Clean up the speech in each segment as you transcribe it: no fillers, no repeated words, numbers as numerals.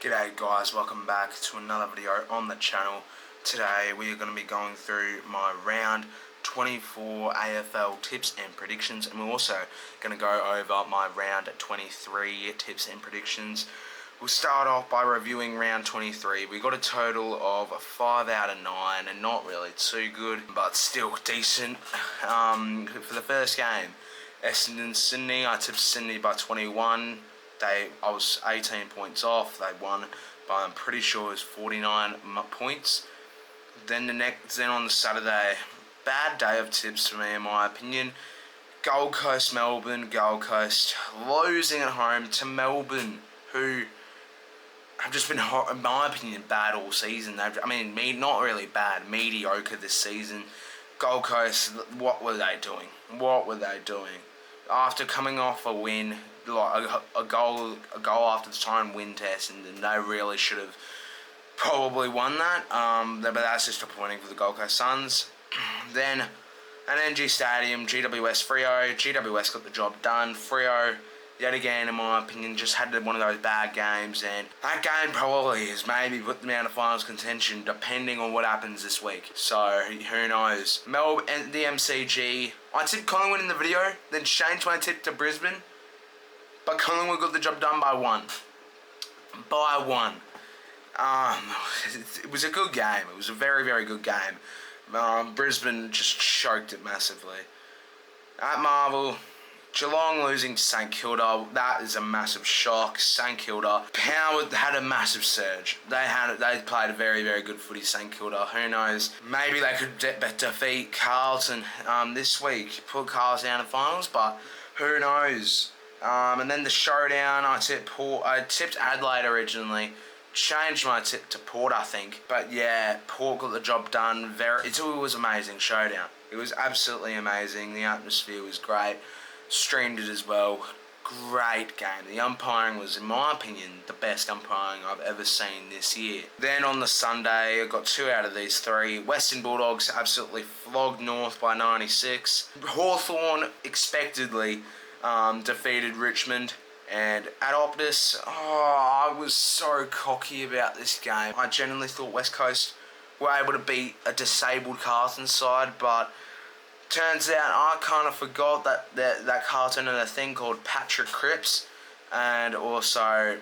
G'day guys, welcome back to another video on the channel. Today we are going to be going through my round 24 AFL tips and predictions, and we're also going to go over my round 23 tips and predictions. We'll start off by reviewing round 23. We got a total of 5 out of 9, and not really too good, but still decent. For the first game, Essendon Sydney, I tipped Sydney by 21. I was 18 points off. They won by, I'm pretty sure it was 49 points. Then on the Saturday, bad day of tips for me in my opinion. Gold Coast Melbourne, Gold Coast losing at home to Melbourne, who have just been, in my opinion, bad all season. Not really bad, mediocre this season. Gold Coast, what were they doing? After coming off a win, like a goal after the time win test, and they really should have probably won that. But that's just disappointing for the Gold Coast Suns. Then at NG Stadium, GWS Freo. GWS got the job done. Freo, yet again, in my opinion, just had one of those bad games, and that game probably has maybe put them out of finals contention, depending on what happens this week. So who knows? Melbourne and the MCG. I tipped Collingwood in the video, then changed my tip to Brisbane. But Collingwood got the job done by one. It was a good game. It was a very, very good game. Brisbane just choked it massively. At Marvel, Geelong losing to St Kilda, that is a massive shock. St Kilda had a massive surge. They played a very, very good footy, St Kilda. Who knows? Maybe they could defeat Carlton this week, put Carlton out of finals, but who knows? And then the showdown, I tipped Adelaide originally. Changed my tip to Port, I think. But yeah, Port got the job done. It was amazing showdown. It was absolutely amazing. The atmosphere was great. Streamed it as well. Great game. The umpiring was, in my opinion, the best umpiring I've ever seen this year. Then on the Sunday, I got 2 out of these 3. Western Bulldogs absolutely flogged North by 96. Hawthorn expectedly defeated Richmond. And at Optus, I was so cocky about this game. I genuinely thought West Coast were able to beat a disabled Carlton side, but turns out I kind of forgot that Carlton had a thing called Patrick Cripps, and also,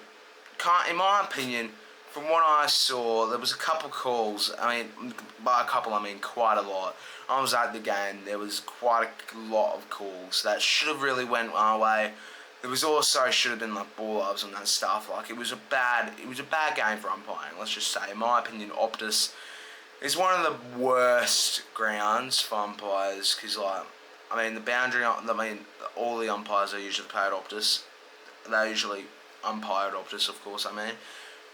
in my opinion, from what I saw, there was a couple calls. I mean, by a couple I mean quite a lot. I was at the game. There was quite a lot of calls that should have really went our way. There was also should have been like ball ups and that stuff. Like it was a bad game for umpiring. Let's just say, in my opinion, Optus is one of the worst grounds for umpires, because the boundary. All the umpires are usually play at Optus. They usually umpire at Optus, of course.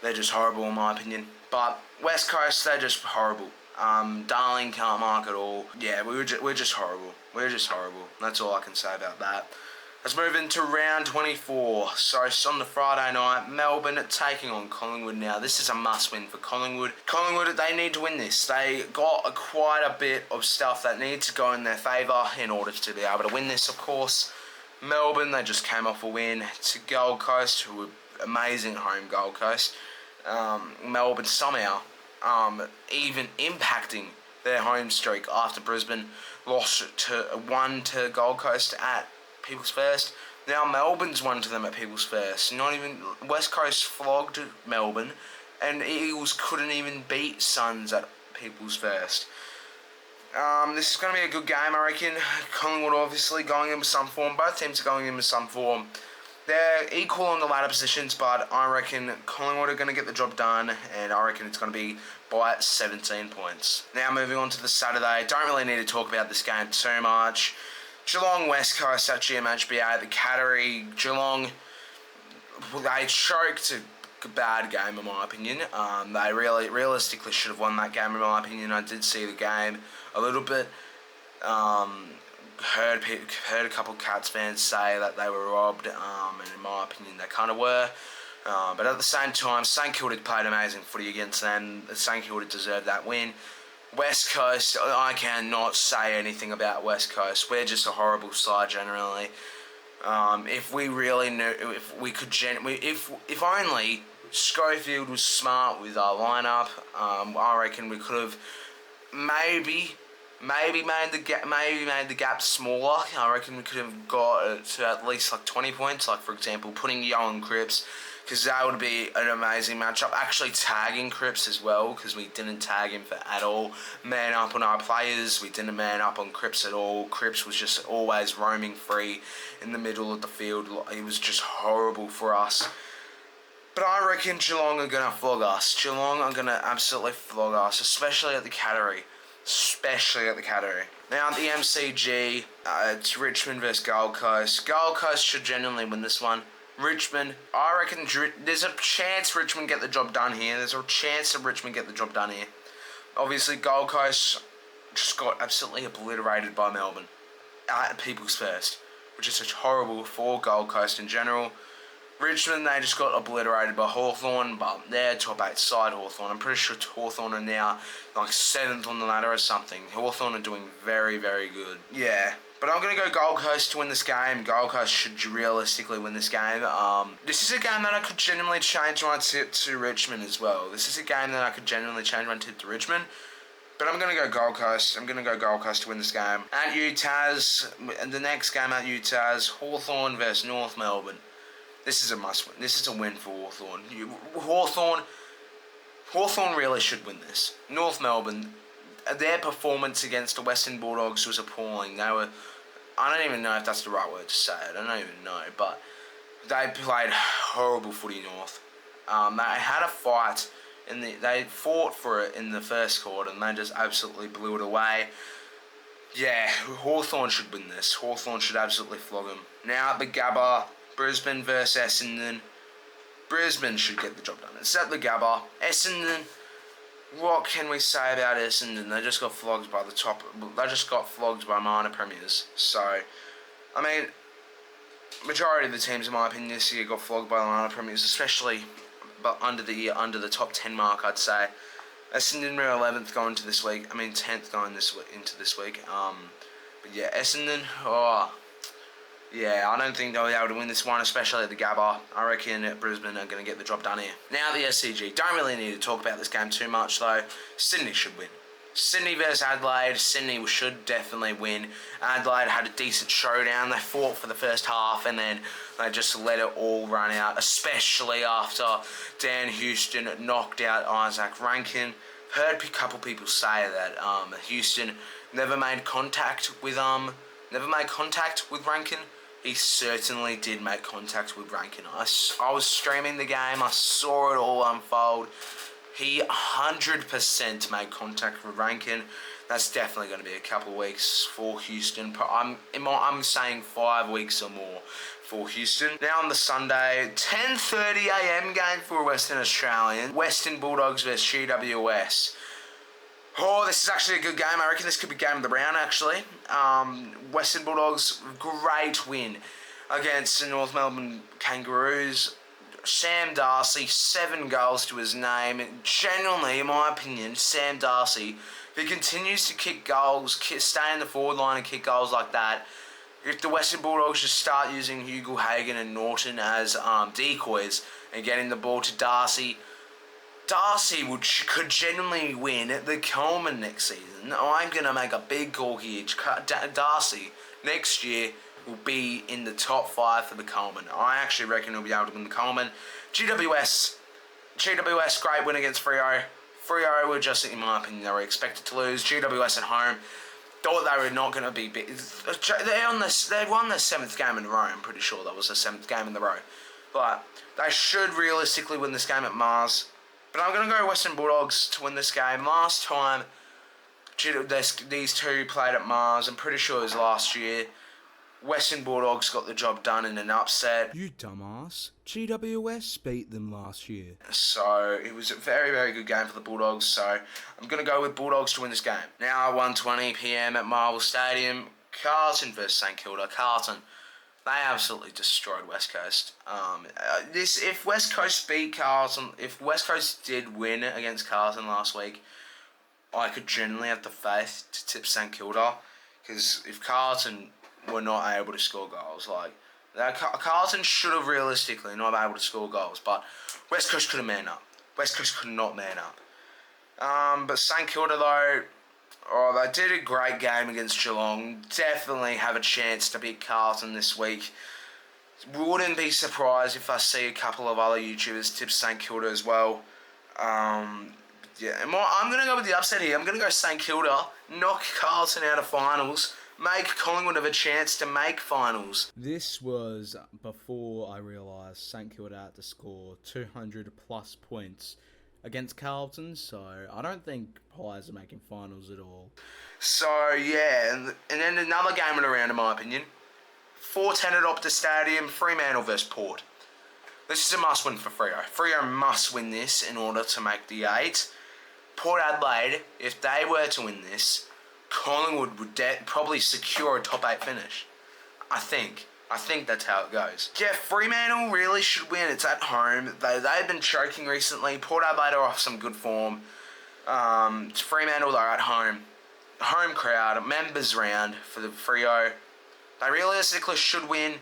They're just horrible in my opinion. But West Coast, they're just horrible. Darling can't mark at all. Yeah, we're just horrible. We're just horrible. That's all I can say about that. Let's move into round 24. So on the Friday night, Melbourne taking on Collingwood now. This is a must-win for Collingwood. Collingwood, they need to win this. They got quite a bit of stuff that needs to go in their favour in order to be able to win this, of course. Melbourne, they just came off a win to Gold Coast, who were amazing home Gold Coast. Melbourne somehow even impacting their home streak after Brisbane lost to Gold Coast at People's First. Now Melbourne's won to them at People's First. Not even West Coast flogged Melbourne, and Eagles couldn't even beat Suns at People's First. This is going to be a good game, I reckon. Collingwood obviously going in with some form. Both teams are going in with some form. They're equal on the ladder positions, but I reckon Collingwood are going to get the job done, and I reckon it's going to be by 17 points. Now moving on to the Saturday. Don't really need to talk about this game too much. Geelong West Coast at GMHBA, the Cattery. Geelong, they choked a bad game in my opinion. They realistically should have won that game in my opinion. I did see the game a little bit. Heard a couple of Cats fans say that they were robbed, and in my opinion they kind of were. But at the same time, St Kilda played amazing footy against them. St Kilda deserved that win. West Coast, I cannot say anything about West Coast. We're just a horrible side generally. If we really knew, if we could, if only Schofield was smart with our lineup. I reckon we could have maybe made the gap smaller. I reckon we could have got it to at least like 20 points. Like, for example, putting Yo and Cripps, because that would be an amazing matchup. Actually tagging Cripps as well, because we didn't tag him at all. Man up on our players, we didn't man up on Cripps at all. Cripps was just always roaming free in the middle of the field. It was just horrible for us. But I reckon Geelong are going to flog us. Geelong are going to absolutely flog us, especially at the Cattery. Now, at the MCG, it's Richmond versus Gold Coast. Gold Coast should genuinely win this one. Richmond, I reckon there's a chance Richmond get the job done here. Obviously, Gold Coast just got absolutely obliterated by Melbourne at People's First, which is horrible for Gold Coast in general. Richmond, they just got obliterated by Hawthorn, but they're top 8 side, Hawthorn. I'm pretty sure Hawthorn are now like 7th on the ladder or something. Hawthorn are doing very, very good. Yeah, but I'm going to go Gold Coast to win this game. Gold Coast should realistically win this game. This is a game that I could genuinely change my tip to Richmond as well. But I'm going to go Gold Coast. To win this game. At UTAS, the next game at UTAS, Hawthorn versus North Melbourne. This is a must-win. This is a win for Hawthorn. Hawthorn really should win this. North Melbourne, their performance against the Western Bulldogs was appalling. I don't even know if that's the right word to say it. I don't even know, but they played horrible footy, North. They had a fight, and they fought for it in the first quarter, and they just absolutely blew it away. Yeah, Hawthorn should win this. Hawthorn should absolutely flog them. Now at the Gabba, Brisbane versus Essendon. Brisbane should get the job done. It's at the Gabba. Essendon, what can we say about Essendon? They just got flogged by minor premiers. So, I mean, majority of the teams, in my opinion, this year got flogged by minor premiers, especially but under the top 10 mark, I'd say. Essendon were 11th going into this week. 10th going into this week. But yeah, Essendon, yeah, I don't think they'll be able to win this one, especially at the Gabba. I reckon Brisbane are going to get the job done here. Now the SCG. Don't really need to talk about this game too much, though. Sydney should win. Sydney versus Adelaide. Sydney should definitely win. Adelaide had a decent showdown. They fought for the first half, and then they just let it all run out, especially after Dan Houston knocked out Isaac Rankin. Heard a couple people say that Houston never made contact with Rankin. He certainly did make contact with Rankin. I was streaming the game. I saw it all unfold. He 100% made contact with Rankin. That's definitely going to be a couple of weeks for Houston. I'm saying 5 weeks or more for Houston. Now on the Sunday, 10:30 a.m. game for Western Australian. Western Bulldogs versus GWS. Oh, this is actually a good game. I reckon this could be game of the round, actually. Western Bulldogs, great win against the North Melbourne Kangaroos. Sam Darcy, 7 goals to his name. Genuinely, in my opinion, Sam Darcy, if he continues to kick goals, stay in the forward line and kick goals like that, if the Western Bulldogs just start using Hugo Hagan and Norton as decoys and getting the ball to Darcy, could genuinely win the Coleman next season. I'm going to make a big call here. Darcy, next year, will be in the top 5 for the Coleman. I actually reckon he'll be able to win the Coleman. GWS, great win against Freo. Freo were just, in my opinion, they were expected to lose. GWS at home, thought they were not going to be big. They won their 7th game in a row. I'm pretty sure that was the 7th game in a row. But they should realistically win this game at Mars. But I'm going to go Western Bulldogs to win this game. Last time these two played at Mars, I'm pretty sure it was last year, Western Bulldogs got the job done in an upset. You dumbass. GWS beat them last year. So it was a very, very good game for the Bulldogs. So I'm going to go with Bulldogs to win this game. Now at 1:20 p.m. at Marvel Stadium, Carlton versus St Kilda. Carlton, they absolutely destroyed West Coast. If West Coast beat Carlton, if West Coast did win against Carlton last week, I could genuinely have the faith to tip St Kilda, because if Carlton were not able to score goals, Carlton should have realistically not been able to score goals, but West Coast could have manned up. West Coast could not man up. But St Kilda though, they did a great game against Geelong. Definitely have a chance to beat Carlton this week. Wouldn't be surprised if I see a couple of other YouTubers tip St Kilda as well. I'm going to go with the upset here. I'm going to go St Kilda, knock Carlton out of finals, make Collingwood have a chance to make finals. This was before I realised St Kilda had to score 200 plus points against Carlton, so I don't think Pies are making finals at all. So yeah, and then another game in a round in my opinion. 4:10 at Optus Stadium, Fremantle versus Port. This is a must-win for Freo. Freo must win this in order to make the 8. Port Adelaide, if they were to win this, Collingwood would probably secure a top 8 finish. I think that's how it goes. Yeah, Fremantle really should win. It's at home. They've been choking recently. Port Adelaide are off some good form. Fremantle are at home. Home crowd, members round for the Freo. They realistically should win.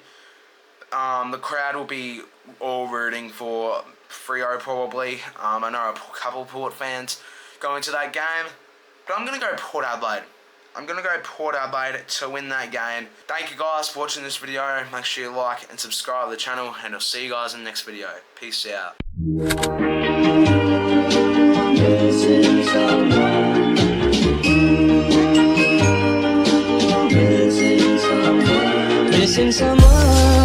The crowd will be all rooting for Freo probably. I know a couple Port fans going to that game. But I'm going to go Port Adelaide. I'm going to go Port Adelaide to win that game. Thank you guys for watching this video. Make sure you like and subscribe to the channel. And I'll see you guys in the next video. Peace out. Missing someone